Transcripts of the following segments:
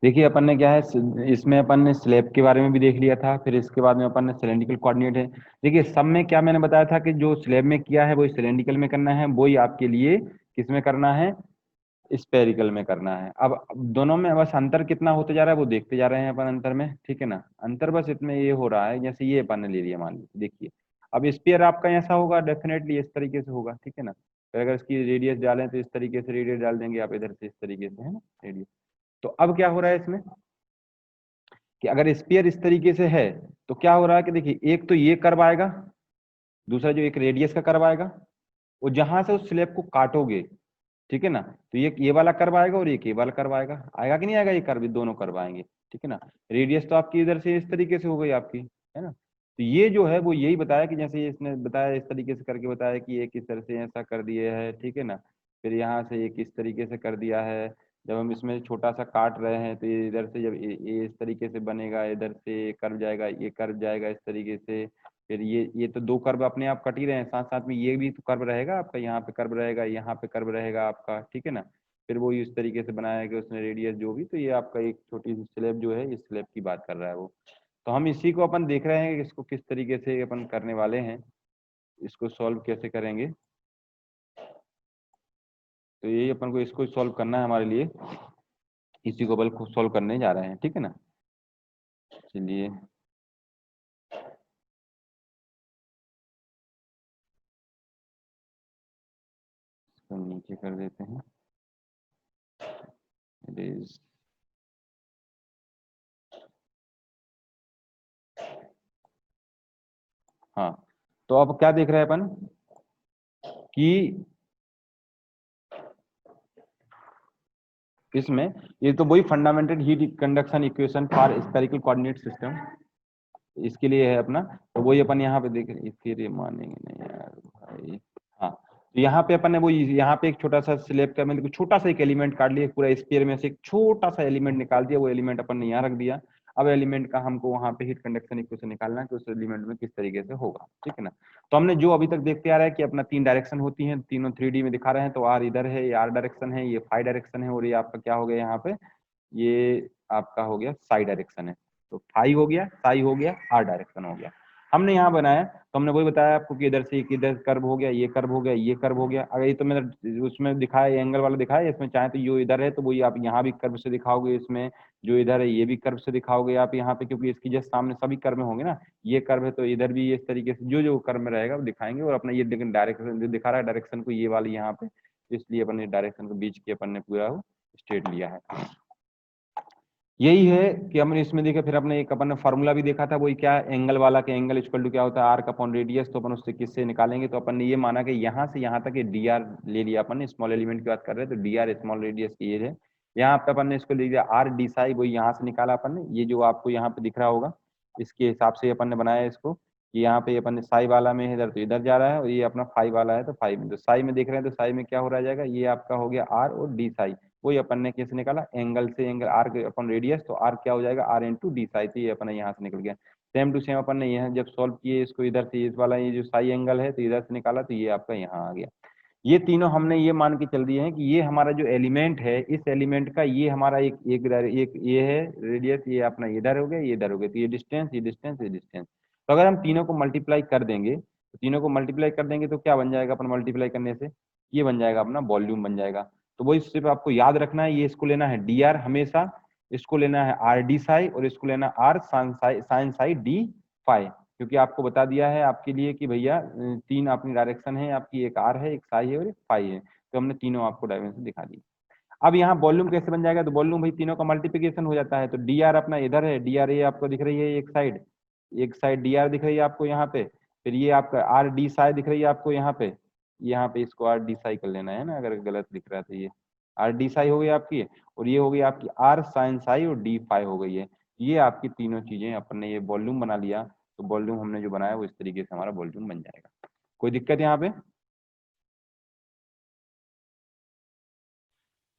देखिए अपन ने क्या है, इसमें अपन ने स्लैब के बारे में भी देख लिया था, फिर इसके बाद में अपन ने सिलेंड्रिकल कोऑर्डिनेट है। देखिए सब में क्या मैंने बताया था कि जो स्लैब में किया है वही सिलेंड्रिकल में करना है, वही आपके लिए किस में करना है, स्पेरिकल में करना है। अब दोनों में बस अंतर कितना होते जा रहा है वो देखते जा रहे हैं अपन अंतर में, ठीक है ना। अंतर बस इतने ये हो रहा है, जैसे ये अपन ने ले लिया मान लीजिए, देखिए अब स्पेयर आपका ऐसा होगा, डेफिनेटली इस तरीके से होगा, ठीक है ना। फिर अगर इसकी रेडियस डालें तो इस तरीके से रेडियस डाल देंगे आप इधर से, इस तरीके से, है ना, रेडियस। तो अब क्या हो रहा है इसमें कि अगर स्पेयर इस तरीके से है तो क्या हो रहा है कि देखिए एक तो ये कर्व आएगा, दूसरा जो एक रेडियस का कर्व आएगा, वो जहां से उस स्लैब को काटोगे, ठीक है ना, तो ये वाला कर्व आएगा और ये वाला कर्व आएगा, आएगा कि नहीं आएगा, ये कर्व, दोनों कर्व आएंगे, ठीक है ना। रेडियस तो आपकी इधर से इस तरीके से हो गई आपकी, है ना। तो ये जो है वो यही बताया कि जैसे इसने बताया इस तरीके से करके बताया कि एक इस तरह से ऐसा कर दिए है, ठीक है ना। फिर यहाँ से एक इस तरीके से कर दिया है। जब हम इसमें छोटा सा काट रहे हैं तो ये इधर से जब ये इस तरीके से बनेगा, इधर से कर्व जाएगा, ये कर्व जाएगा इस तरीके से। फिर ये तो दो कर्व अपने आप कट ही रहे हैं, साथ साथ में ये भी तो कर्व रहेगा आपका, यहाँ पे कर्व रहेगा, यहाँ पे कर्व रहेगा आपका, ठीक है ना। फिर वो इस तरीके से बनाया कि उसने रेडियस जो भी, तो ये आपका एक छोटी सी स्लैब जो है, इस स्लैब की बात कर रहा है वो। तो हम इसी को अपन देख रहे हैं कि इसको किस तरीके से अपन करने वाले हैं, इसको सॉल्व कैसे करेंगे। तो यही अपन को इसको सॉल्व करना है हमारे लिए, इसी को बल को सॉल्व करने जा रहे हैं, ठीक है ना। चलिए इसको नीचे कर देते हैं, इरेज। हाँ, तो अब क्या देख रहे हैं अपन कि इसमें ये तो वही fundamental heat conduction equation for spherical coordinate system, इसके लिए है अपना। तो वही अपन यहाँ पे देख रहे, फिर ये मानेंगे नहीं यार भाई। हाँ, तो यहाँ पे अपन ने वो यहाँ पे एक छोटा सा स्लेब का मतलब छोटा सा एक एलिमेंट काट लिया, पूरा स्फीयर में से एक छोटा सा एलिमेंट निकाल दिया, वो एलिमेंट अपन ने यहाँ रख दिया। अब एलिमेंट का हमको वहां पे हीट कंडक्शन इक्वेशन निकालना है कि उस एलिमेंट में किस तरीके से होगा, ठीक है ना। तो हमने जो अभी तक देखते आ रहा है कि अपना 3 डायरेक्शन होती हैं, तीनों 3D में दिखा रहे हैं। तो आर इधर है, ये आर डायरेक्शन है, ये फाई डायरेक्शन है, और ये आपका क्या हो गया यहाँ पे, ये आपका हो गया साई डायरेक्शन है। तो फाई हो गया, साई हो गया, आर डायरेक्शन हो गया। हमने यहाँ बनाया तो हमने वही बताया आपको कि इधर से एक इधर कर्व हो गया, ये कर्व हो गया, ये कर्व हो गया। अगर ये तो मैंने उसमें दिखाया, एंगल वाला दिखाया, इसमें चाहे तो जो इधर है तो वही आप यहाँ भी कर्व से दिखाओगे, इसमें जो इधर है ये भी कर्व से दिखाओगे आप यहाँ पे, क्योंकि इसकी जस्ट सामने सभी कर्व होंगे ना। ये कर्व है तो इधर भी इस तरीके से जो जो कर्व में रहेगा वो दिखाएंगे। और अपना ये डायरेक्शन जो दिखा रहा है डायरेक्शन को, ये वाली यहाँ पे, इसलिए अपन ने डायरेक्शन के बीच की अपन ने पूरा स्ट्रेट लिया है। यही है कि हमने इसमें देखा, फिर अपने एक अपन ने फार्मूला भी देखा था, वही क्या, एंगल वाला, के एंगल इक्वल टू क्या होता है, आर का अपॉन रेडियस। तो अपन उससे किससे निकालेंगे, तो अपन ने ये माना कि यहाँ से यहाँ तक डी आर ले लिया अपन ने, स्मॉल एलिमेंट की बात कर रहे हैं तो डी आर स्मॉल रेडियस की ये है। यहाँ पे अपन ने इसको ले लिया आर डी साई, वही यहाँ से निकाला अपन ने, ये जो आपको यहाँ पे दिख रहा होगा इसके हिसाब से अपन ने बनाया इसको कि यहाँ पे अपन ने साई वाला में है इधर, तो इधर जा रहा है, और ये अपना फाई वाला है तो फाई में, तो साई में देख रहे हैं तो साई में क्या हो रहा जाएगा, ये आपका हो गया आर और डी साई। वही अपन ने कैसे निकाला, एंगल से एंगल आर के अपन रेडियस, तो आर क्या हो जाएगा, आर इंटू डी साई, तो ये अपन यहाँ से निकल गया। सेम टू सेम अपन ने यहाँ जब सॉल्व किए इसको, इधर से इस वाला ये जो साई एंगल है तो इधर से निकाला, तो ये आपका यहाँ आ गया। ये तीनों हमने ये मान के चल दिए हैं कि ये हमारा जो एलिमेंट है, इस एलिमेंट का ये हमारा एक ये है रेडियस, ये अपना इधर हो गया, ये इधर हो गया, तो ये डिस्टेंस, ये डिस्टेंस, ये डिस्टेंस। तो अगर हम तीनों को मल्टीप्लाई कर देंगे, तो तीनों को मल्टीप्लाई कर देंगे तो क्या बन जाएगा अपन मल्टीप्लाई करने से, ये बन जाएगा अपना वॉल्यूम बन जाएगा। तो वही सिर्फ आपको याद रखना है, ये इसको लेना है डी आर हमेशा, इसको लेना है आर डी साई, और इसको लेना r sine psi D phi. क्योंकि आपको बता दिया है आपके लिए कि भैया तीन अपनी डायरेक्शन है आपकी, एक आर है, एक साई है और एक फाई है। तो हमने तीनों आपको डायमेंशन दिखा दी। अब यहाँ वॉल्यूम कैसे बन जाएगा, तो वॉल्यूम भाई तीनों का मल्टीप्लिकेशन हो जाता है। तो डी आर अपना इधर है, डी आर ये आपको दिख रही है एक साइड डी आर दिख रही है आपको यहाँ पे। फिर ये आपका आर डी साई दिख रही है आपको यहाँ पे इसको आर डी साई कर लेना है ना, अगर गलत दिख रहा है तो ये आर डी साई हो गई आपकी, और ये हो गई आपकी आर साइन साई और डी फाई हो गई है। ये आपकी तीनों चीजें अपन ने ये वॉल्यूम बना लिया। तो वॉल्यूम हमने जो बनाया वो इस तरीके से हमारा वॉल्यूम बन जाएगा। कोई दिक्कत यहाँ पे?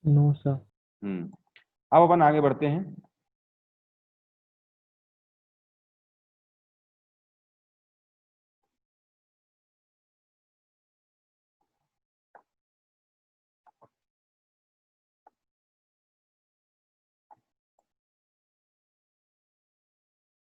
No sir. अब अपन आगे बढ़ते हैं।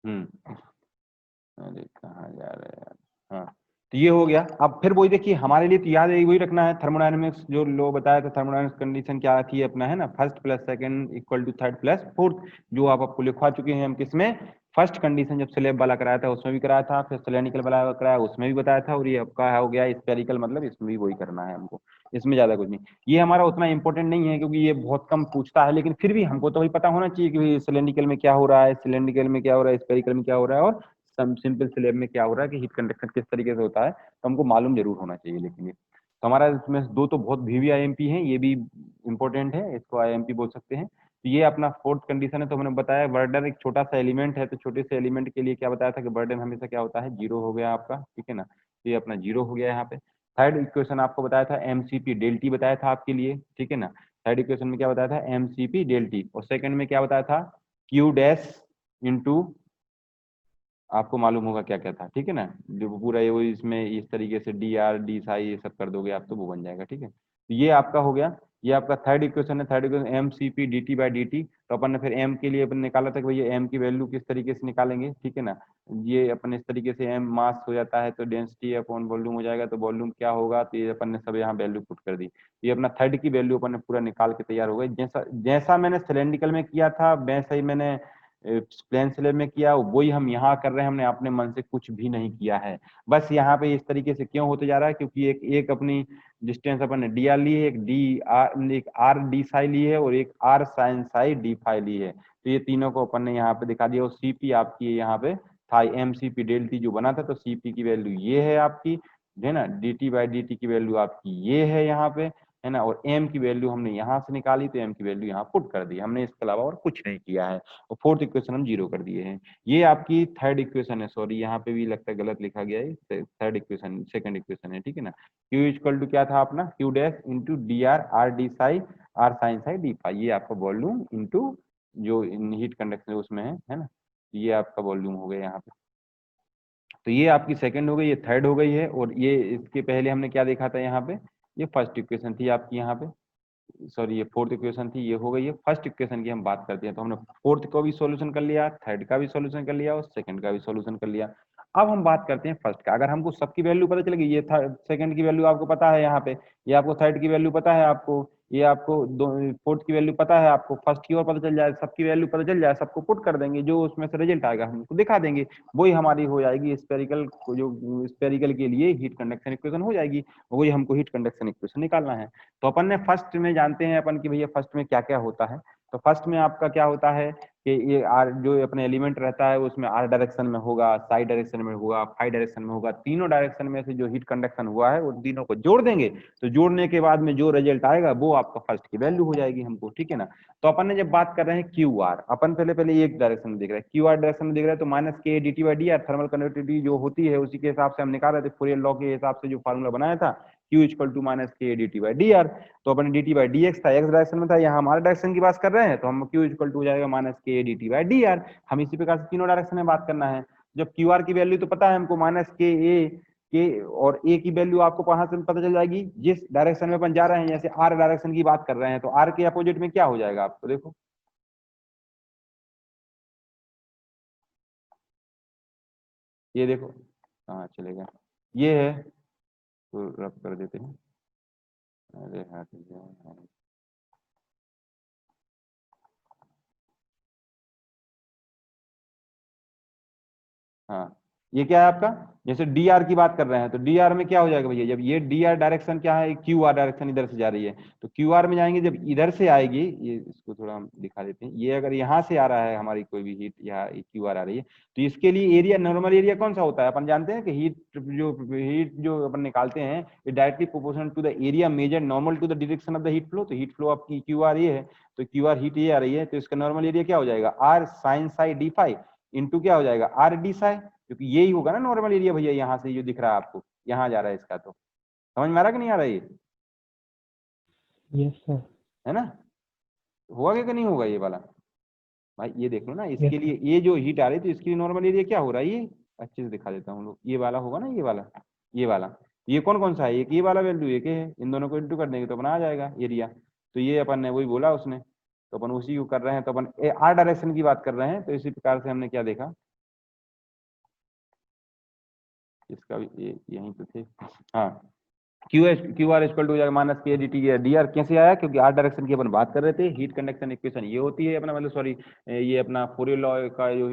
अरे कहाँ जा रहे हैं यार। हाँ, तो ये हो गया। अब फिर वही देखिए, हमारे लिए तो याद है वही रखना है, थर्मोडायनेमिक्स जो लो बताया था, थर्मोडायनेमिक्स कंडीशन क्या थी अपना, है ना, first plus second equal to third plus fourth, जो आप आपको लिखवा चुके हैं हम किसमें, फर्स्ट कंडीशन जब स्लैब वाला कराया था उसमें भी कराया था, फिर सिलेंड्रिकल वाला कराया उसमें भी बताया था, और ये आपका हो गया स्फेरिकल, मतलब इसमें भी वही करना है हमको, इसमें ज्यादा कुछ नहीं। ये हमारा उतना इंपॉर्टेंट नहीं है क्योंकि ये बहुत कम पूछता है, लेकिन फिर भी हमको तो वही पता होना चाहिए कि सिलेंड्रिकल में क्या हो रहा है, सिलेंड्रिकल में क्या हो रहा है, स्फेरिकल में क्या हो रहा है, और सिंपल स्लैब में क्या हो रहा है कि हीट कंडक्शन किस तरीके से होता है, तो हमको मालूम जरूर होना चाहिए। लेकिन ये तो हमारा इसमें दो तो बहुत वी आईएमपी हैं, ये भी इंपॉर्टेंट है, इसको आईएमपी बोल सकते हैं। तो ये अपना फोर्थ कंडीशन है, तो हमने बताया बर्डन एक छोटा सा एलिमेंट है, तो छोटे से एलिमेंट के लिए क्या बताया था कि बर्डन हमेशा क्या होता है, जीरो हो गया आपका, ठीक है ना, तो ये अपना जीरो हो गया यहाँ पे। थर्ड इक्वेशन आपको बताया था एमसीपी डेल टी बताया था आपके लिए, ठीक है ना, थर्ड इक्वेशन में क्या बताया था एमसीपी डेल टी, और सेकंड में क्या बताया था क्यू डैश इंटू, आपको मालूम होगा क्या क्या था, ठीक है ना, जो पूरा ये वो इसमें इस तरीके से डी आर डी साई ये सब कर दोगे आप तो वो बन जाएगा, ठीक है। तो ये आपका हो गया, ये आपका थर्ड इक्वेशन है, third equation m c p d T by D t. तो अपन ने फिर एम के लिए अपन निकाला था कि भैया एम की वैल्यू किस तरीके से निकालेंगे, ठीक है ना, ये अपन इस तरीके से एम मास हो जाता है तो डेंसिटी अपॉन वॉल्यूम हो जाएगा, तो वॉल्यूम क्या होगा, तो ये अपन ने सब यहाँ वैल्यू पुट कर दी। ये अपना थर्ड की वैल्यू अपन ने पूरा निकाल के तैयार हो गई, जैसा जैसा मैंने सिलेंड्रिकल में किया था वैसा ही मैंने प्लेन स्लेब में किया, वही हम यहाँ कर रहे हैं, हमने अपने मन से कुछ भी नहीं किया है। बस यहाँ पे इस तरीके से क्यों होते जा रहा है, क्योंकि एक एक अपनी डिस्टेंस अपन ने डी आर ली है, एक आर डी साई ली है, और एक R sine psi D phi ली है, तो ये तीनों को अपन ने यहाँ पे दिखा दिया। और सीपी आपकी यहाँ पे था m c p del t जो बना था, तो सीपी की वैल्यू ये है आपकी, है ना, D T by D T की वैल्यू आपकी ये है यहाँ पे, है ना, और एम की वैल्यू हमने यहाँ से निकाली तो एम की वैल्यू यहाँ पुट कर दी हमने, इसके अलावा और कुछ नहीं किया है। और फोर्थ इक्वेशन हम जीरो कर दिए हैं। ये आपकी थर्ड इक्वेशन है, सॉरी यहाँ पे भी लगता है गलत लिखा गया है, थर्ड इक्वेशन सेकंड इक्वेशन है, ठीक है ना। क्यू इक्वल टू क्या था अपना, q dash into d r r D psi are sine psi D phi, ये आपका वॉल्यूम इंटू जो हीट कंडक्शन उसमें है ना, ये आपका वॉल्यूम हो गया यहाँ पे। तो ये आपकी सेकंड हो गई, ये थर्ड हो गई है, और ये इसके पहले हमने क्या देखा था यहाँ पे, ये फर्स्ट इक्वेशन थी आपकी यहाँ पे, सॉरी ये फोर्थ इक्वेशन थी, ये हो गई है। फर्स्ट इक्वेशन की हम बात करते हैं, तो हमने फोर्थ का भी सॉल्यूशन कर लिया, थर्ड का भी सॉल्यूशन कर लिया, और सेकंड का भी सॉल्यूशन कर लिया। अब हम बात करते हैं फर्स्ट का। अगर हमको सबकी वैल्यू पता चलेगी, ये सेकंड की वैल्यू आपको पता है यहाँ पे, ये आपको थर्ड की वैल्यू पता है आपको, ये आपको फोर्थ की वैल्यू पता है आपको, फर्स्ट की और पता चल जाए, सबकी वैल्यू पता चल जाए, सबको पुट कर देंगे, जो उसमें से रिजल्ट आएगा हमको दिखा देंगे, वही हमारी हो जाएगी स्पेरिकल, जो स्पेरिकल के लिए हीट कंडक्शन इक्वेशन हो जाएगी, वही हमको हीट कंडक्शन इक्वेशन निकालना है। तो अपन ने फर्स्ट में जानते हैं अपन कि भैया फर्स्ट में क्या क्या होता है। तो फर्स्ट में आपका क्या होता है कि ये आर जो अपने एलिमेंट रहता है उसमें आर डायरेक्शन में होगा, साइड डायरेक्शन में होगा, फाइव डायरेक्शन में होगा, तीनों डायरेक्शन में से जो हीट कंडक्शन हुआ है वो तीनों को जोड़ देंगे, तो जोड़ने के बाद में जो रिजल्ट आएगा वो आपका फर्स्ट की वैल्यू हो जाएगी हमको, ठीक है ना। तो अपन ने जब बात कर रहे हैं क्यू आर, अपन पहले पहले एक डायरेक्शन में देख रहे हैं, क्यू आर डायरेक्शन में देख रहे हैं, तो minus K D T by D R thermal conductivity जो होती है उसी के हिसाब से हम निकाल रहे थे, फूरियर लॉ के हिसाब से जो फार्मूला बनाया था, Q equal to minus K D T by D R. तो अपन D T by D X था, एक्स डायरेक्शन में था, यहाँ हमारे डायरेक्शन की बात कर रहे हैं, तो हम Q इक्वल टू हो जाएगा minus K D T by D R. हम इसी प्रकार से तीनों डायरेक्शन में बात करना है। जब क्यू आर की वैल्यू तो पता है हमको, माइनस के ए के, और ए की वैल्यू आपको कहां से पता चल जाएगी, जिस डायरेक्शन में अपन जा रहे हैं, जैसे आर डायरेक्शन की बात कर रहे हैं, तो आर के अपोजिट में क्या हो जाएगा आपको देखो, ये देखो कहाँ चलेगा, ये है, तो रब कर देते हैं, अरे हट जाओ। हाँ, ये क्या है आपका, जैसे डी आर की बात कर रहे हैं, तो डी आर में क्या हो जाएगा भैया, जब ये डी आर डायरेक्शन क्या है, क्यू आर डायरेक्शन इधर से जा रही है, तो क्यू आर में जाएंगे, जब इधर से आएगी, ये इसको थोड़ा हम दिखा देते हैं, ये अगर यहाँ से आ रहा है हमारी कोई भी हीट, यहाँ क्यू आर आ रही है, तो इसके लिए एरिया, नॉर्मल एरिया कौन सा होता है, अपन जानते हैं कि हीट जो अपन निकालते हैं, ये directly proportional to the area measure normal to the direction of the heat flow. तो हीट फ्लो आपकी क्यू आर ये है, तो क्यू आर हीट ये आ रही है, तो इसका नॉर्मल एरिया क्या हो जाएगा, r sine psi D phi into क्या हो जाएगा, आर डी साई, क्योंकि यही होगा ना नॉर्मल एरिया भैया, यहाँ से जो दिख रहा है आपको, यहाँ जा रहा है इसका, तो समझ में आ रहा कि नहीं आ रहा ये, यस सर। है ना, होगा कि नहीं होगा ये वाला, भाई ये देख लो ना, यस इसके सर। लिए ये जो हीट आ रही है तो इसके लिए नॉर्मल एरिया क्या हो रहा है, ये अच्छे से दिखा देता हूँ लोग, ये वाला होगा ना, ये वाला, ये वाला, ये कौन कौन सा है, एक ये वाला वैल्यू एक है, इन दोनों को इंटू कर देंगे तो अपना आ जाएगा एरिया। तो ये अपन ने वही बोला उसने, तो अपन उसी को कर रहे हैं, तो अपन आर डायरेक्शन की बात कर रहे हैं, तो इसी प्रकार से हमने क्या देखा, इसका भी यहीं पे थे। हाँ, क्यू आर इक्वल टू हो जाएगा minus K D T D R. कैसे आया? क्योंकि आर डायरेक्शन की अपन बात कर रहे थे। हीट कंडक्शन इक्वेशन ये होती है अपना, मतलब सॉरी, ये अपना फूरियर लॉ का जो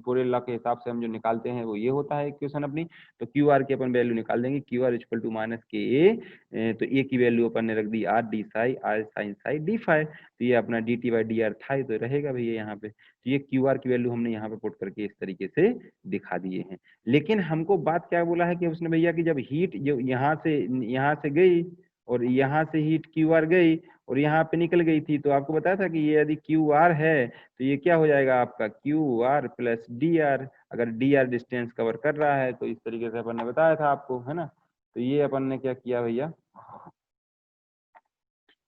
फूरियर लॉ के हिसाब से हम जो निकालते हैं वो ये होता है इक्वेशन अपनी। तो क्यू आर की अपन वैल्यू निकाल देंगे, Q R equal to minus K A, तो ए की वैल्यू अपन ने रख दी R D psi are sine psi D phi, तो ये अपना D T by D R था, तो रहेगा भैया यहाँ पे। तो ये क्यू आर की वैल्यू हमने यहाँ पे पुट करके इस तरीके से दिखा दिए हैं। लेकिन हमको बात क्या बोला है कि उसने भैया कि जब हीट जो यहाँ से गई और यहाँ से हीट क्यू आर गई और यहाँ पे निकल गई थी, तो आपको बताया था कि ये यदि क्यू आर है तो ये क्या हो जाएगा आपका Q R plus D are. अगर डी आर डिस्टेंस कवर कर रहा है तो इस तरीके से अपन ने बताया था आपको, है ना। तो ये अपन ने क्या किया भैया,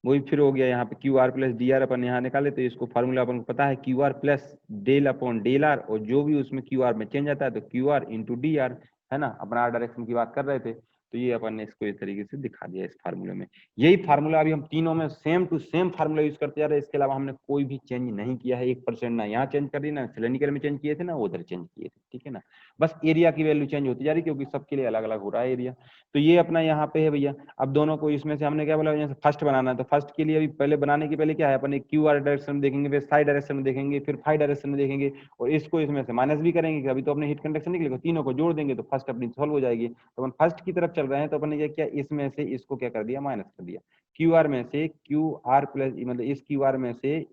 वही फिर हो गया यहाँ पे Q R plus D R अपन यहाँ निकाले, तो इसको फार्मूला अपन को पता है Q R plus del upon del R, और जो भी उसमें क्यू आर में चेंज आता है तो Q R into d are, है ना। अपन आर डायरेक्शन की बात कर रहे थे, तो ये अपन ने इसको इस तरीके से दिखा दिया इस फार्मूले में। यही फार्मूला अभी हम तीनों में same to same formula use करते जा रहे हैं। इसके अलावा हमने कोई भी चेंज नहीं किया है 1%, ना यहाँ चेंज कर दी, ना सिलेंडर में चेंज किए थे, ना उधर चेंज किए थे, ठीक है ना। बस एरिया की वैल्यू चेंज होती जा रही है क्योंकि सबके लिए अलग अलग हो रहा है एरिया। तो ये अपना यहाँ पे है भैया। अब दोनों को इसमें से हमने क्या बोला, जैसे फर्स्ट बनाना है तो फर्स्ट के लिए अभी पहले बनाने के पहले क्या है, अपन एक क्यू आर डायरेक्शन में देखेंगे, फिर साई डायरेक्शन में देखेंगे, फिर फाई डायरेक्शन में देखेंगे, और इसको इसमें से माइनस भी करेंगे कि अभी तो अपने हीट कंडक्शन निकलेगा, तीनों को जोड़ देंगे तो फर्स्ट अपनी सॉल्व हो जाएगी। तो अपन फर्स्ट की तरफ चल रहे हैं, तो अपन ने क्या किया, इसमें से इसको क्या कर दिया, माइनस कर दिया। क्यू आर में से क्यू आर प्लस, मतलब इस क्यू आर में से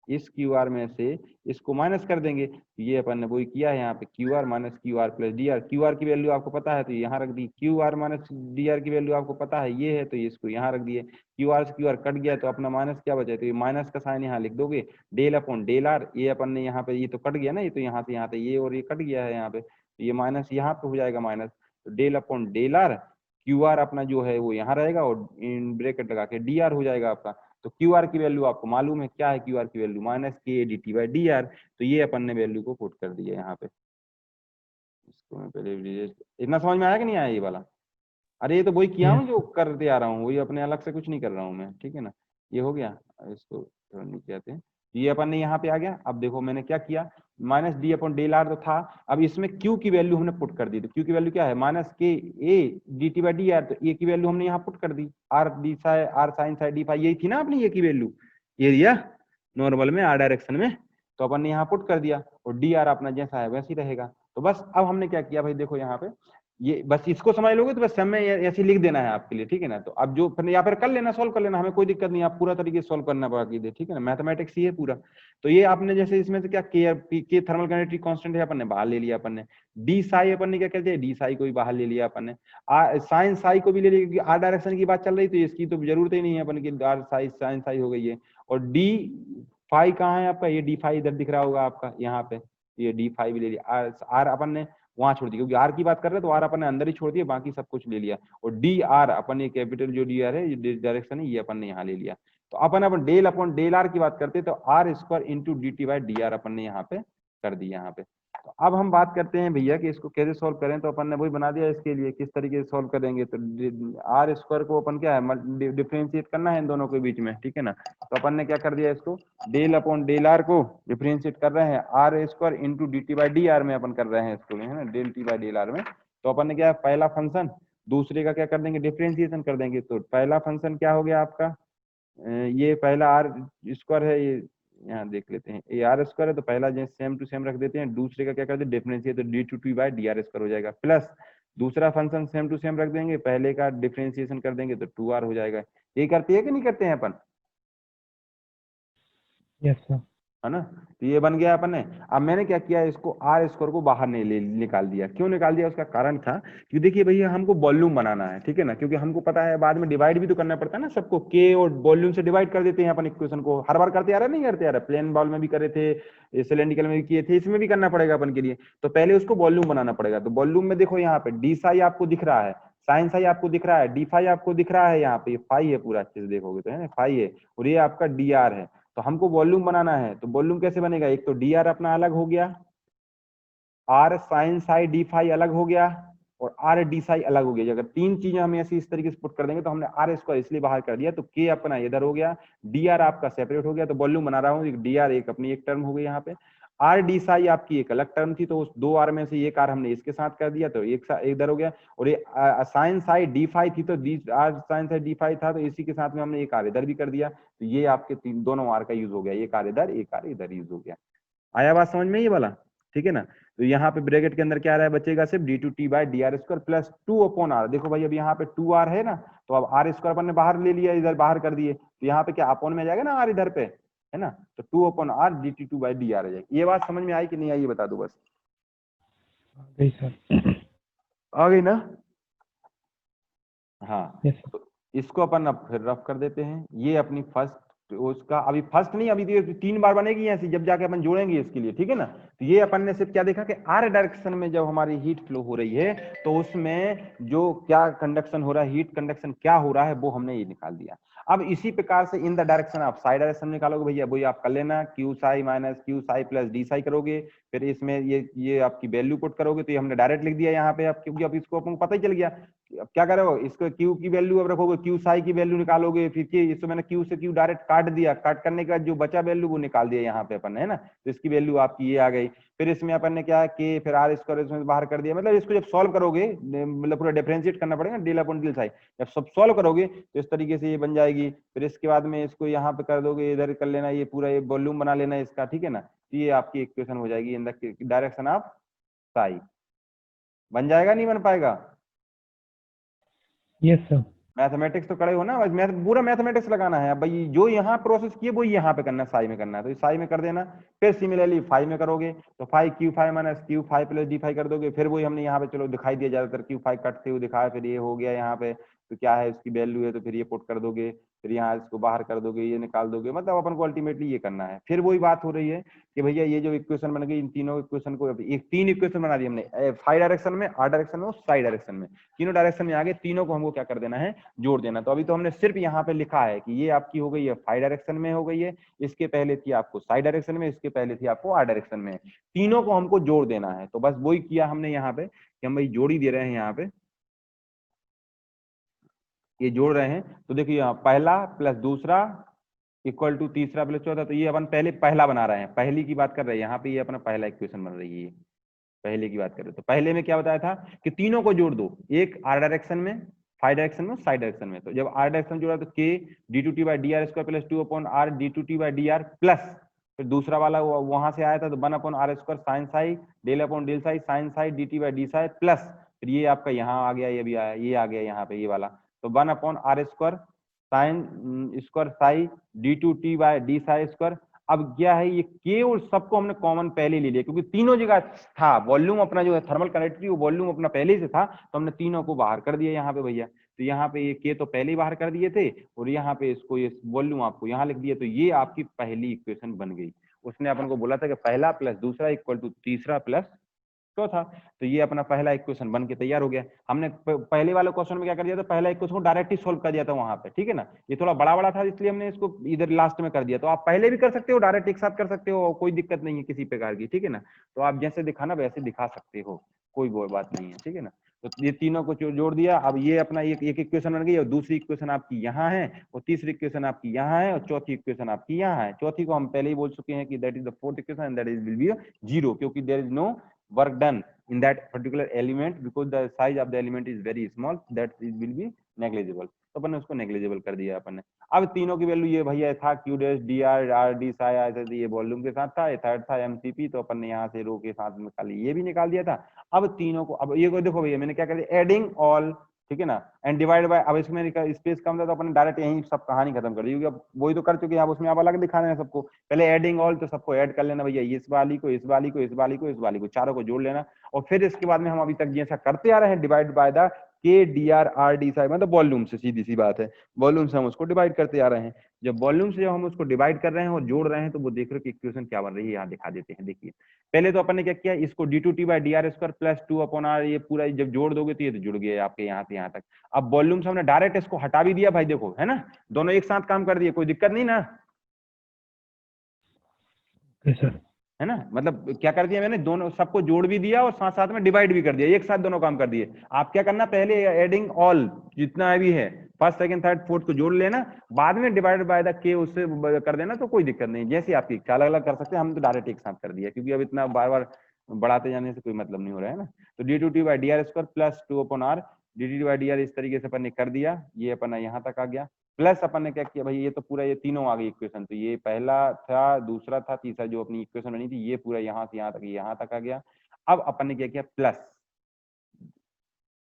इस क्यू आर में से इसको माइनस कर देंगे। ये अपन ने वही किया है यहाँ पे, Q R minus Q R plus D R. Q R की वैल्यू आपको पता है तो यहाँ रख दी, Q R minus D R की वैल्यू आपको पता है ये है, तो इसको यहाँ रख दिए। क्यू आर से क्यू आर कट गया तो अपना माइनस क्या बचा, तो ये माइनस का साइन यहाँ लिख दोगे, डेल अपॉन डेल आर। ये अपन ने यहाँ पे, ये तो कट गया ना, ये तो यहाँ से ये और ये कट गया है यहाँ पे, तो ये माइनस यहाँ पे हो जाएगा माइनस, तो del upon del r, Q r अपना जो है वो यहाँ रहेगा और इन ब्रैकेट लगा के डी आर हो जाएगा आपका। तो क्यू आर की वैल्यू आपको मालूम है क्या है, क्यू आर की value minus K D T by D R. तो ये अपन ने वैल्यू को पुट कर दिया यहाँ पे। इसको मैं पहले, इतना समझ में आया कि नहीं आया ये वाला? अरे ये तो वही किया हूँ जो करते आ रहा हूँ, वही अपने अलग से कुछ नहीं कर रहा हूँ मैं, ठीक है ना। ये हो गया, इसको थोड़ा नीचे आते हैं। ये अपन ने यहाँ पे आ गया। अब देखो मैंने क्या किया, minus d upon del r तो था, अब इसमें क्यू की वैल्यू हमने पुट कर दी। तो क्यू की वैल्यू क्या है, minus K A D T by D R, तो ए की वैल्यू हमने यहाँ पुट कर दी, R D psi are sine psi D phi, यही थी ना अपनी ए की वैल्यू, एरिया नॉर्मल में आर डायरेक्शन में, तो अपन ने यहाँ पुट कर दिया, और डी आर अपना जैसा है वैसे ही रहेगा। तो बस अब हमने क्या किया भाई, देखो यहाँ पे, ये बस इसको समझ लोगे तो बस समय ऐसे लिख देना है आपके लिए, ठीक है ना। तो अब जो फिर या फिर कर लेना, सॉल्व कर लेना, हमें कोई दिक्कत नहीं, आप पूरा तरीके से सॉल्व करना बाकी दे, ठीक है ना, मैथमेटिक्स ही है पूरा। तो ये आपने जैसे इसमें से क्या के थर्मल कंडक्टिविटी कांस्टेंट है, अपन ने बाहर ले लिया, अपन ने डी साई अपन ने क्या कर दिया, डी साई को भी बाहर ले लिया अपन ने, साइन साई को भी ले लिया, क्योंकि आर डायरेक्शन की बात चल रही, तो इसकी तो जरूरत ही नहीं है अपन की, आर साई साइन साई हो गई है। और डी फाई कहाँ है आपका, ये डी फाई इधर दिख रहा होगा आपका यहाँ पे, ये डी फाई भी ले लिया, आर अपन ने वहां छोड़ दी, क्योंकि आर की बात कर रहे हैं तो आर अपन ने अंदर ही छोड़ दिया, बाकी सब कुछ ले लिया। और डी आर अपन ने कैपिटल जो डी आर है डायरेक्शन है, ये अपन ने यहाँ ले लिया। तो अपन डेल अपॉन डेल आर की बात करते हैं, तो R square into D T by D R अपन ने यहाँ पे कर दी यहाँ पे। तो अब हम बात करते हैं भैया कि इसको कैसे सॉल्व करें, तो अपन ने वही बना दिया इसके लिए, किस तरीके से सॉल्व करेंगे। तो आर स्क्वायर को अपन क्या है, डिफरेंशिएट करना है इन दोनों के बीच में, ठीक है ना। तो अपन ने क्या कर दिया, इसको डेल अपॉन डेल आर को डिफरेंशिएट कर रहे हैं, r square into D T by D r में अपन कर रहे हैं इसको, है ना, del t by del r में। तो अपन ने क्या है, पहला फंक्शन दूसरे का क्या कर देंगे, डिफरेंशिएशन कर देंगे। तो पहला फंक्शन क्या हो गया आपका, ये पहला आर स्क्वायर है, ये यहाँ देख लेते हैं, ये आर स्क्वायर है, तो पहला जैसे सेम टू सेम रख देते हैं, दूसरे का क्या करते हैं डिफरेंशिएट, तो d two t by D r square हो जाएगा, प्लस दूसरा फंक्शन सेम टू सेम रख देंगे, पहले का डिफरेंशिएशन कर देंगे तो 2r हो जाएगा। ये करते हैं कि नहीं करते हैं अपन? Yes sir. है ना। तो ये बन गया अपन ने। अब मैंने क्या किया, इसको आर स्क्वायर को बाहर निकाल दिया। क्यों निकाल दिया, उसका कारण था कि देखिए भैया हमको वॉल्यूम बनाना है, ठीक है ना, क्योंकि हमको पता है बाद में डिवाइड भी तो करना पड़ता है ना सबको, के और वॉल्यूम से डिवाइड कर देते हैं अपन इक्वेशन को, हर बार करते आ रहे नहीं करते आ रहे, प्लेन बॉल में भी करे थे, सिलेंड्रिकल में भी किए थे, इसमें भी करना पड़ेगा अपन के लिए। तो पहले उसको वॉल्यूम बनाना पड़ेगा। तो वॉल्यूम में देखो यहाँ पे डी साई आपको दिख रहा है, साइन साई आपको दिख रहा है, डी फाई आपको दिख रहा है, यहाँ पे फाई है पूरा अच्छे से देखोगे तो, है ना, फाई है, और ये आपका डी आर है। तो हमको वॉल्यूम बनाना है, तो वॉल्यूम कैसे बनेगा, एक तो डी आर अपना अलग हो गया, r sine psi D phi अलग हो गया, और आर डी साई अलग हो गया। अगर तीन चीजें हम ऐसी इस तरीके से पुट कर देंगे, तो हमने आर स्क्वायर इसलिए बाहर कर दिया, तो के अपना इधर हो गया, डी आर आपका सेपरेट हो गया। तो वॉल्यूम बना रहा हूँ, डी आर एक अपनी एक टर्म हो गई यहाँ पे, आर डी साई आपकी एक अलग टर्म थी, तो उस 2 आर में से एक आर हमने इसके साथ कर दिया तो एक इधर हो गया, और ये साइन साई डी फाई थी तो d r sine psi D phi था तो इसी के साथ में हमने एक आर इधर भी कर दिया, तो ये आपके दोनों आर का यूज हो गया, एक आर इधर एक आर इधर यूज हो गया। आया बात समझ में ये वाला, ठीक है ना। तो यहाँ पे ब्रैकेट के अंदर क्या रहा है, बचेगा सिर्फ d two t by D r square plus 2 upon r. देखो भाई अब यहाँ पे 2 आर है ना, तो अब आर स्क्वायर अपन ने बाहर ले लिया, इधर बाहर कर दिए, तो यहाँ पे क्या अपॉन में आ जाएगा ना आर इधर पे, है ना, तो 2 upon are D T two by D R आ जाएगी। ये बात समझ में आई कि नहीं आई ये बता दो बस। गई सर। आ गई ना। हाँ यस सर। तो इसको अपन अब फिर रफ कर देते हैं। ये अपनी फर्स्ट उसका अभी फर्स्ट नहीं, अभी तो 3 बार बनेगी ऐसी, जब जाके अपन जोड़ेंगे इसके लिए, ठीक है ना। तो ये अपन ने सिर्फ क्या देखा कि आर डायरेक्शन में जब हमारी हीट फ्लो हो रही है तो उसमें जो क्या कंडक्शन हो रहा है, हीट कंडक्शन क्या हो रहा है, वो हमने ये निकाल दिया। अब इसी प्रकार से इन द डायरेक्शन आप साई डायरेक्शन निकालोगे भैया, वही आप कर लेना, Q Sai minus Q Sai plus D Sai करोगे, फिर इसमें ये आपकी वैल्यू पुट करोगे, तो ये हमने डायरेक्ट लिख दिया यहाँ पे, अब क्योंकि अब इसको अपन को पता ही चल गया। अब क्या करो, इसको क्यू की वैल्यू अब रखोगे, क्यू साई की वैल्यू निकालोगे, फिर के इसको मैंने क्यू से क्यू डायरेक्ट काट दिया, काट करने के बाद जो बचा वैल्यू वो निकाल दिया यहाँ पे अपन ने, है ना, तो इसकी वैल्यू आपकी ये आ गई। फिर इसमें अपन ने क्या के फिर आर स्क्वायर इसमें बाहर कर दिया, मतलब इसको जब सॉल्व करोगे, मतलब पूरा डिफरेंशिएट करना पड़ेगा डेल अपॉन डेल साई, जब सब सॉल्व करोगे तो इस तरीके से ये बन जाएगी। फिर इसके बाद में इसको यहाँ पे कर दोगे, इधर कर लेना, ये पूरा ये वॉल्यूम बना लेना इसका, ठीक है ना, तो ये आपकी इक्वेशन हो जाएगी in the direction of Sai. बन जाएगा नहीं बन पाएगा? Yes sir. मैथमेटिक्स तो करे हो ना, पूरा मैथमेटिक्स लगाना है। अब भाई जो यहाँ प्रोसेस किए वो यहाँ पे करना है, साई में करना है, तो साई में कर देना। फिर सिमिलरली फाई में करोगे तो phi q phi minus q phi plus d phi कर दोगे, फिर वही हमने यहाँ पे चलो दिखाई दिया, ज्यादातर क्यू फाई कटते हुए दिखाया, फिर ये हो गया यहाँ पे, तो क्या है इसकी वैल्यू है, तो फिर ये पुट कर दोगे, फिर यहाँ इसको बाहर कर दोगे, ये निकाल दोगे, मतलब अपन को अल्टीमेटली ये करना है। फिर वही बात हो रही है कि भैया ये जो इक्वेशन बन गई, इन तीनों इक्वेशन को एक 3 इक्वेशन बना दी हमने, फाई डायरेक्शन में, आर डायरेक्शन में और साई डायरेक्शन में, तीनों डायरेक्शन में आगे, तीनों को हमको क्या कर देना है, जोड़ देना। तो अभी तो हमने सिर्फ यहाँ पे लिखा है कि ये आपकी हो गई है फाई डायरेक्शन में हो गई है, इसके पहले थी आपको साई डायरेक्शन में, इसके पहले थी आपको आर डायरेक्शन में, तीनों को हमको जोड़ देना है। तो बस वही किया हमने यहाँ पे कि हम भाई जोड़ ही दे रहे हैं, यहाँ पे ये जोड़ रहे हैं। तो देखिए यहाँ पहला प्लस दूसरा इक्वल टू तीसरा प्लस चौथा, तो ये अपन पहले पहला बना रहे हैं, पहली की बात कर रहे हैं यहाँ पे, ये अपना पहला इक्वेशन बन रही है, पहले की बात करें तो पहले में क्या बताया था कि तीनों को जोड़ दो, एक आर डायरेक्शन में, फाई डायरेक्शन में, साई डायरेक्शन में। तो जब आर डायरेक्शन जोड़ा तो k d two t by D r square plus 2 upon are d two t by D r plus, फिर दूसरा वाला वहां से आया था तो 1 upon r square sine psi del upon del psi sine psi d T by d psi plus, फिर ये आपका यहाँ आ गया, ये भी आया, ये आ गया यहाँ पे ये वाला, तो 1 upon r square sine square psi d two t by d psi square. अब क्या है ये के और सबको हमने कॉमन पहले ले लिया, क्योंकि तीनों जगह था वॉल्यूम अपना जो है थर्मल कंडक्टिविटी, वो वॉल्यूम अपना पहले से था, तो हमने तीनों को बाहर कर दिया यहाँ पे भैया। तो यहाँ पे ये के तो पहले ही बाहर कर दिए थे, और यहाँ पे इसको ये वॉल्यूम आपको यहाँ लिख दिया, तो ये आपकी पहली इक्वेशन बन गई। उसने अपन को बोला था कि पहला प्लस दूसरा इक्वल टू तीसरा प्लस चौथा, तो ये अपना पहला इक्वेशन बन के तैयार हो गया। हमने पहले वाले क्वेश्चन में क्या कर दिया था, पहला इक्वेशन को डायरेक्ट ही सोल्व कर दिया था वहां पे, ठीक है ना। ये थोड़ा बड़ा बड़ा था इसलिए हमने इसको इधर लास्ट में कर दिया, तो आप पहले भी कर सकते हो, डायरेक्ट एक साथ कर सकते हो, कोई दिक्कत नहीं है किसी प्रकार की, ठीक है ना। तो आप जैसे दिखाना वैसे दिखा सकते हो, कोई वो बात नहीं है, ठीक है ना। तो ये तीनों को जोड़ दिया। अब ये अपना एक इक्वेशन बन गई, और दूसरी इक्वेशन आपकी यहाँ है, और तीसरी इक्वेशन आपकी यहाँ है, और चौथी इक्वेशन आपकी यहाँ है। चौथी को हम पहले ही बोल चुके हैं कि that is the fourth equation and that is will be 0, क्योंकि there is no work done in that particular element because the size of the element is very small, that it will be negligible। तो अपन ने उसको negligible कर दिया अपन ने। अब तीनों की वैल्यू ये भैया था Q dash D r r D Sai ऐसे, ये वॉल्यूम के साथ था, ये थर्ड था एमसीपी, तो अपन ने यहाँ से रो के साथ निकाल ये भी निकाल दिया था। अब तीनों को, अब ये को देखो भैया मैंने क्या कर दिया, एडिंग ऑल, ठीक है ना, एंड डिवाइड बाय। अब इसमें स्पेस कम था तो अपन डायरेक्ट यहीं सब कहानी खत्म कर दी, क्योंकि अब वही तो कर चुके हैं, अब उसमें आप अलग दिखा रहे हैं सबको। पहले एडिंग ऑल, तो सबको ऐड कर लेना भैया, इस वाली को इस वाली को इस वाली को इस वाली को, चारों को जोड़ लेना। और फिर इसके बाद में हम अभी तक जैसा करते आ रहे हैं, डिवाइड बाय द के D r r D Sai, मतलब वॉल्यूम से, सीधी सी बात है, वॉल्यूम से हम उसको डिवाइड करते आ रहे हैं। जब वॉल्यूम से जब हम उसको डिवाइड कर रहे हैं और जोड़ रहे हैं, तो वो देख रहे हो कि इक्वेशन क्या बन रही है, यहाँ दिखा देते हैं। देखिए पहले तो अपन ने क्या किया, इसको d two t by D r square plus 2 upon r, ये पूरा जब जोड़ दोगे तो ये तो जुड़ गया आपके यहाँ से यहाँ तक। अब वॉल्यूम से हमने डायरेक्ट इसको हटा भी दिया भाई, देखो है ना, दोनों एक साथ काम कर दिए, कोई दिक्कत नहीं ना, सर। है ना। मतलब क्या कर दिया मैंने, दोनों सबको जोड़ भी दिया और साथ साथ में डिवाइड भी कर दिया, एक साथ दोनों काम कर दिए। आप क्या करना, पहले एडिंग ऑल जितना भी है फर्स्ट सेकंड थर्ड फोर्थ को जोड़ लेना, बाद में डिवाइडेड बाय द के उससे कर देना, तो कोई दिक्कत नहीं। जैसे आपकी इच्छा, अलग अलग कर सकते हैं, हम तो डायरेक्ट एक साथ कर दिया, क्योंकि अब इतना बार बार बढ़ाते जाने से कोई मतलब नहीं हो रहा है ना। तो d two t by D r square plus 2/r d T by D r, इस तरीके से अपन ने कर दिया। ये अपन यहाँ तक आ गया, प्लस अपन ने क्या किया भाई, ये तो पूरा ये तीनों आ गई इक्वेशन, तो ये पहला था, दूसरा था, तीसरा जो अपनी इक्वेशन बनी थी, ये पूरा यहाँ से यहाँ तक आ गया। अब अपन ने क्या किया, प्लस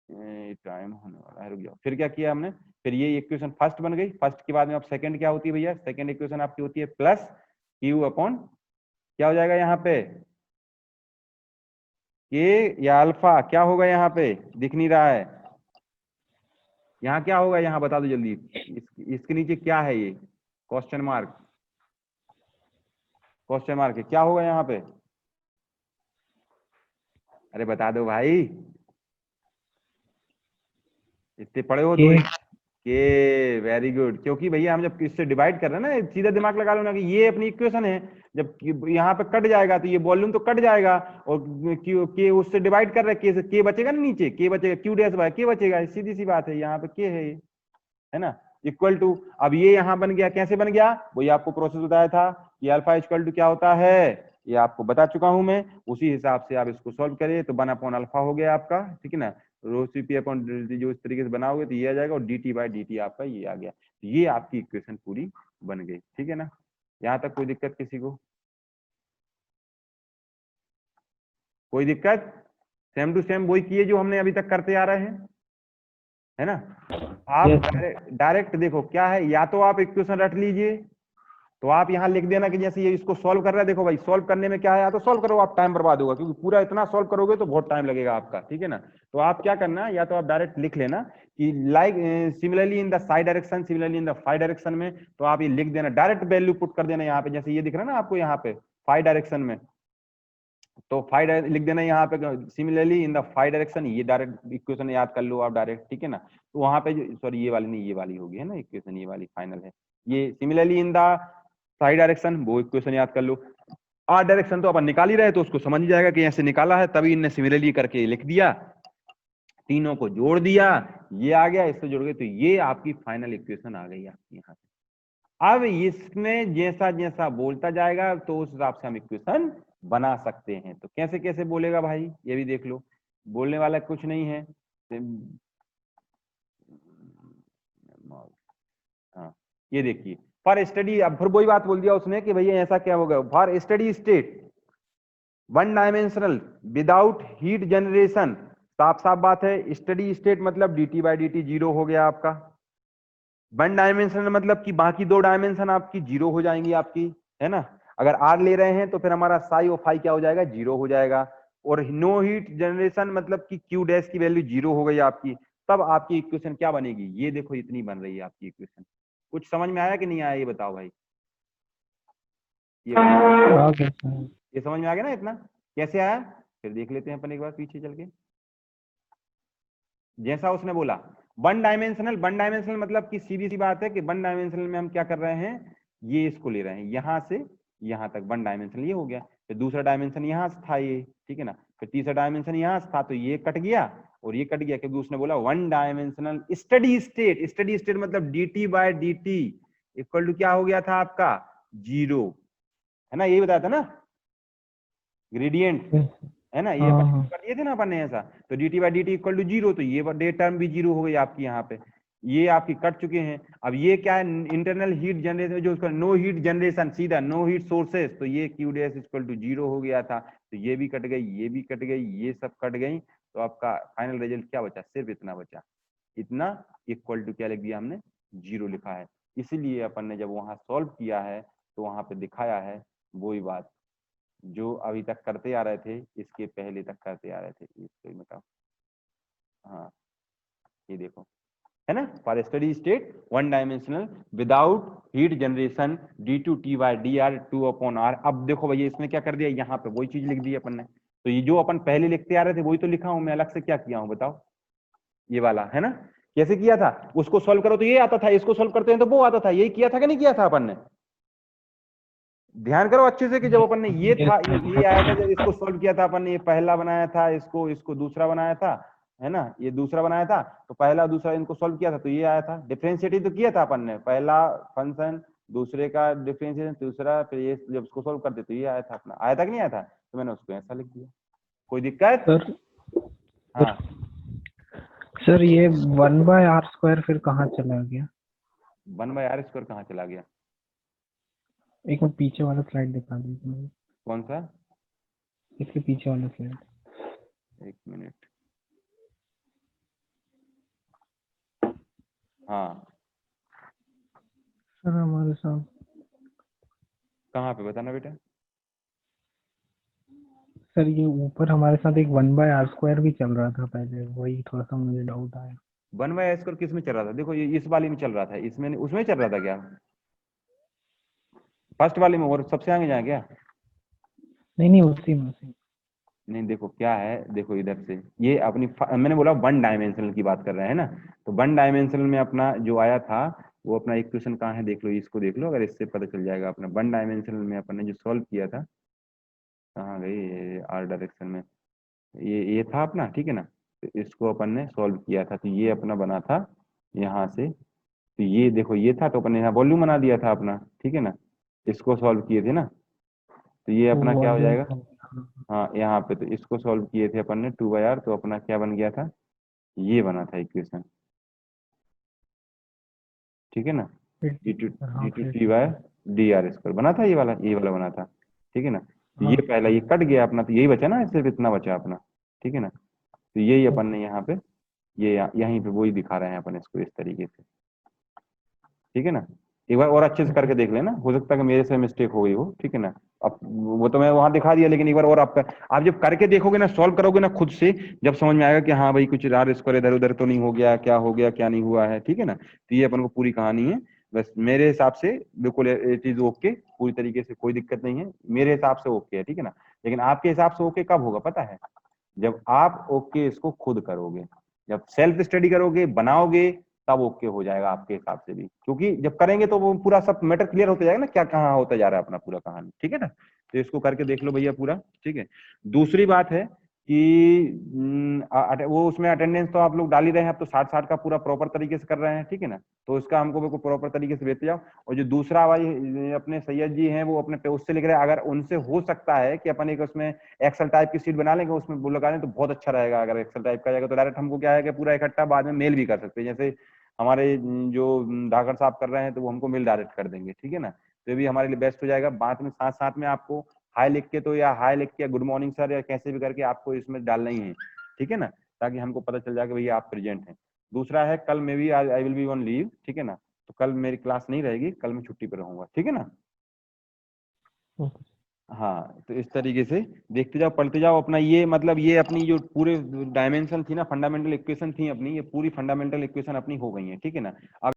टाइम होने वाला है, रुक जाओ। फिर क्या किया हमने, फिर ये इक्वेशन फर्स्ट बन गई, फर्स्ट के बाद में अब सेकंड क्या होती है भैया, सेकंड इक्वेशन आपकी होती है प्लस क्यू अपॉन, क्या हो जाएगा यहाँ पे, के या अल्फा, क्या होगा यहाँ पे, दिख नहीं रहा है, यहाँ क्या होगा, यहाँ बता दो जल्दी, इसके नीचे क्या है, ये क्वेश्चन मार्क, क्वेश्चन मार्क है, क्या होगा यहाँ पे, अरे बता दो भाई, इतने पढ़े हो तो के, वेरी गुड। क्योंकि भैया हम जब इससे डिवाइड कर रहे हैं ना, सीधा दिमाग लगा लो ना कि ये अपनी इक्वेशन है, जब यहाँ पे कट जाएगा तो ये वॉल्यूम तो कट जाएगा, और के उससे डिवाइड कर रहे हैं, के बचेगा ना नीचे, के बचेगा, क्यू डैश बाय के बचेगा, सीधी सी बात है, यहाँ पे के है ना, इक्वल टू। अब ये यहाँ बन गया, कैसे बन गया, वही आपको प्रोसेस बताया था कि अल्फा इक्वल टू क्या होता है, ये आपको बता चुका हूं मैं, उसी हिसाब से आप इसको सॉल्व करिए, तो 1/अल्फा हो गया आपका, ठीक है ना, रो सी पी अपॉन जो इस तरीके से बनाओगे तो ये आ जाएगा, और D T by D T आपका ये आ गया, ये आपकी इक्वेशन पूरी बन गई, ठीक है ना। यहाँ तक कोई दिक्कत किसी को, कोई दिक्कत, सेम टू सेम वही किए जो हमने अभी तक करते आ रहे हैं, है ना। आप डायरेक्ट देखो क्या है, या तो आप इक्वेशन रट लीजिए, तो आप यहाँ लिख देना कि जैसे ये इसको सॉल्व कर रहा है, देखो भाई सॉल्व करने में क्या है, या तो सॉल्व करो, आप टाइम बर्बाद होगा, क्योंकि पूरा इतना सॉल्व करोगे तो बहुत टाइम लगेगा आपका, ठीक है ना। तो आप क्या करना, या तो आप डायरेक्ट लिख लेना कि like similarly in the side direction, similarly in the phi direction में, तो आप ये लिख देना, डायरेक्ट वैल्यू पुट कर देना यहाँ पे, जैसे ये दिख रहा है ना आपको यहाँ पे फाई डायरेक्शन में, तो फाई लिख देना यहाँ पे, similarly in the phi direction, ये डायरेक्ट इक्वेशन याद कर लो आप डायरेक्ट, ठीक है ना। तो वहां पे सॉरी ये वाली नहीं, ये वाली होगी है ना इक्वेशन, ये वाली फाइनल है, ये similarly in the side direction, वो इक्वेशन याद कर लो। आर डायरेक्शन तो अपन निकाल ही रहे, तो उसको समझ जाएगा कि ऐसे निकाला है, तभी इनने सिमिलरली करके लिख दिया, तीनों को जोड़ दिया, ये आ गया, इससे जोड़ गए, तो ये आपकी फाइनल इक्वेशन आ गई आपकी यहाँ पे। अब इसमें जैसा जैसा बोलता जाएगा तो उस हिसाब से हम इक्वेशन बना सकते हैं। तो कैसे कैसे बोलेगा भाई, ये भी देख लो, बोलने वाला कुछ नहीं है। हाँ ये देखिए, फॉर स्टडी, अब फिर वही बात बोल दिया उसने कि भैया ऐसा क्या होगा, for steady state one dimensional without heat generation, साफ साफ बात है, स्टडी स्टेट मतलब D T by D T zero हो गया आपका, वन डायमेंशनल मतलब कि बाकी दो डायमेंशन आपकी जीरो हो जाएंगी आपकी, है ना। अगर आर ले रहे हैं तो फिर हमारा साई और फाई क्या हो जाएगा, जीरो हो जाएगा, और नो हीट जनरेशन मतलब कि क्यू डैश की वैल्यू जीरो हो गई आपकी, तब आपकी इक्वेशन क्या बनेगी, ये देखो इतनी बन रही है आपकी इक्वेशन। कुछ समझ में आया कि नहीं आया, ये बताओ भाई, ये समझ में आ गया ना इतना, कैसे आया, फिर देख लेते हैं अपन एक बार पीछे चल के। जैसा उसने बोला वन डायमेंशनल, वन डायमेंशनल मतलब कि सीधी सी बात है कि वन डायमेंशनल में हम क्या कर रहे हैं, ये इसको ले रहे हैं यहां से यहां तक, वन डायमेंशनल ये हो गया, फिर दूसरा डायमेंशन यहां से था ये, ठीक है ना, फिर तीसरा डायमेंशन यहां से था, तो ये कट गया और ये कट गया, क्योंकि उसने बोला one dimensional steady state, steady state मतलब D T by D T equal to क्या हो गया था आपका, जीरो, है ना, यही बताया था ना, ग्रेडियंट, है ना, ये अपन कर दिए थे ना अपन ने ऐसा, तो d T by D T equal to zero, तो ये डे टर्म भी जीरो हो गई आपकी यहाँ पे, ये आपकी कट चुके हैं। अब ये क्या है, इंटरनल हीट जनरेशन, जो उसका नो हीट जनरेशन, सीधा नो हीट सोर्सेस, तो ये q dash equal to zero हो गया था, तो ये भी कट गई, ये भी कट गई, ये सब कट गई, तो आपका फाइनल रिजल्ट क्या बचा, सिर्फ इतना बचा, इतना इक्वल टू क्या लिख दिया हमने, जीरो लिखा है। इसीलिए अपन ने जब वहां सॉल्व किया है तो वहां पे दिखाया है वही बात जो अभी तक करते आ रहे थे, इसके पहले तक करते आ रहे थे, इसको बताओ, हाँ ये देखो, है ना, for steady state one dimensional without heat generation d two t by D r two upon r. अब देखो भैया इसमें क्या कर दिया, यहाँ पे वही चीज लिख दी अपन ने, तो ये जो अपन पहले लिखते आ रहे थे वही तो लिखा हूं मैं, अलग से क्या किया हूं बताओ, ये वाला है ना, कैसे किया था, उसको सॉल्व करो तो ये आता था, इसको सॉल्व करते हैं तो वो आता था, यही किया था कि नहीं किया था अपन ने, ध्यान करो अच्छे से कि जब अपन ने ये था, ये आया था, जब इसको सॉल्व किया था अपन ने, ये पहला बनाया था, इसको इसको दूसरा बनाया था, है ना, ये दूसरा बनाया था, तो पहला दूसरा इनको सॉल्व किया था तो ये आया था। डिफरेंशिएट तो किया था अपन ने, पहला फंक्शन, दूसरे का डिफरेंशिएशन, दूसरा, फिर ये जब उसको सॉल्व करते तो ये आया था अपना, आया था कि नहीं आया था, तो मैंने उसको ऐसा लिख दिया। कोई दिक्कत? सर हाँ, सर ये 1/r² फिर कहाँ चला गया? 1/r² कहाँ चला गया? एक मिनट पीछे वाला स्लाइड दिखा दीजिए मुझे। कौन सा? इसके पीछे वाला स्लाइड। 1 मिनट। हाँ, सर हमारे साथ कहाँ पे बताना बेटा? सर ये ऊपर हमारे साथ एक 1/r² भी चल रहा था पहले, वही थोड़ा सा मुझे डाउट आया। 1/r² किस में चल रहा था? देखो ये इस वाली में चल रहा था, इसमें नहीं, उसमें चल रहा था क्या? फर्स्ट वाले में, और सबसे आगे जाए क्या? नहीं उसी में उसी में। नहीं, देखो क्या है, देखो इधर से ये अपनी मैंने बोला 1 डायमेंशनल की बात कर रहे हैं ना, तो 1 डायमेंशनल में अपना जो आया था वो अपना इक्वेशन कहाँ है देख लो, इसको देख लो, अगर इससे पता चल जाएगा अपना 1 डायमेंशनल में अपन ने जो सॉल्व किया था, कहाँ गई आर डायरेक्शन में, ये था अपना, ठीक है ना, तो इसको अपन ने सॉल्व किया था, तो ये अपना बना था यहाँ से, तो ये देखो ये था, तो अपन ने यहाँ वॉल्यूम बना दिया था अपना, ठीक है ना, इसको सॉल्व किए थे ना, तो ये तो अपना क्या हो वॉल्यूम जाएगा, हाँ यहाँ पे तो इसको सॉल्व किए थे अपन ने 2/r, तो अपना क्या बन गया था, ये बना था इक्वेशन, ठीक है ना, डी टू हाँ टी बाय dr² बना था, ये वाला बना था, ठीक है ना, तो ये पहला ये कट गया अपना, तो यही बचा ना, सिर्फ इतना बचा अपना, ठीक है ना, तो यही अपन ने यहाँ पे, ये यहीं पे वही दिखा रहे हैं अपन इसको इस तरीके से, ठीक है ना, एक बार और अच्छे से करके देख लेना, हो सकता है कि मेरे से मिस्टेक हो गई हो, ठीक है ना, अब वो तो मैं वहां दिखा दिया, लेकिन एक बार और आप जब करके देखोगे ना, सॉल्व करोगे ना खुद से, जब समझ में आएगा कि हाँ भाई कुछ r² इधर उधर तो नहीं हो गया, क्या हो गया क्या नहीं हुआ है, ठीक है ना, तो ये अपन को पूरी कहानी है, बस मेरे हिसाब से बिल्कुल इट इज ओके, पूरी तरीके से कोई दिक्कत नहीं है, मेरे हिसाब से ओके है, ठीक है ना, लेकिन आपके हिसाब से ओके कब होगा पता है, जब आप ओके इसको खुद करोगे, जब सेल्फ स्टडी करोगे, बनाओगे, तब ओके हो जाएगा आपके हिसाब से भी, क्योंकि जब करेंगे तो वो पूरा सब मैटर क्लियर होता जाएगा ना, क्या कहाँ होता जा रहा है अपना पूरा कहानी, ठीक है ना, तो इसको करके देख लो भैया पूरा, ठीक है। दूसरी बात है कि वो उसमें अटेंडेंस तो आप लोग डाल ही रहे हैं, अब तो 60-60 का पूरा प्रॉपर तरीके से कर रहे हैं, ठीक है ना, तो इसका हमको बिल्कुल प्रॉपर तरीके से भेजते जाओ, और जो दूसरा भाई अपने सैयद जी हैं वो अपने उससे लिख रहे हैं, अगर उनसे हो सकता है कि अपन एक उसमें एक्सेल टाइप की शीट बना लेंगे, उसमें वो लगा लें तो बहुत अच्छा रहेगा, अगर एक्सेल टाइप का जाएगा तो डायरेक्ट हमको क्या है कि पूरा इकट्ठा बाद में मेल भी कर सकते हैं, जैसे हमारे जो धाकर साहब कर रहे हैं तो वो हमको मेल डायरेक्ट कर देंगे, ठीक है ना, तो ये भी हमारे लिए बेस्ट हो जाएगा, बाद में साथ साथ में आपको हाई लिख के तो, या हाई लिख के, या गुड मॉर्निंग सर, या कैसे भी करके आपको इसमें डालना ही है, ठीक है ना, ताकि हमको पता चल जाए कि भैया आप प्रेजेंट हैं। दूसरा है कल में भी I will be on leave, ठीक है ना, तो कल मेरी क्लास नहीं रहेगी, कल मैं छुट्टी पर रहूंगा, ठीक है ना। हाँ, तो इस तरीके से देखते जाओ, पढ़ते जाओ अपना, ये मतलब ये अपनी जो पूरे डायमेंशन थी ना, फंडामेंटल इक्वेशन थी अपनी, ये पूरी फंडामेंटल इक्वेशन अपनी हो गई है, ठीक है ना। अब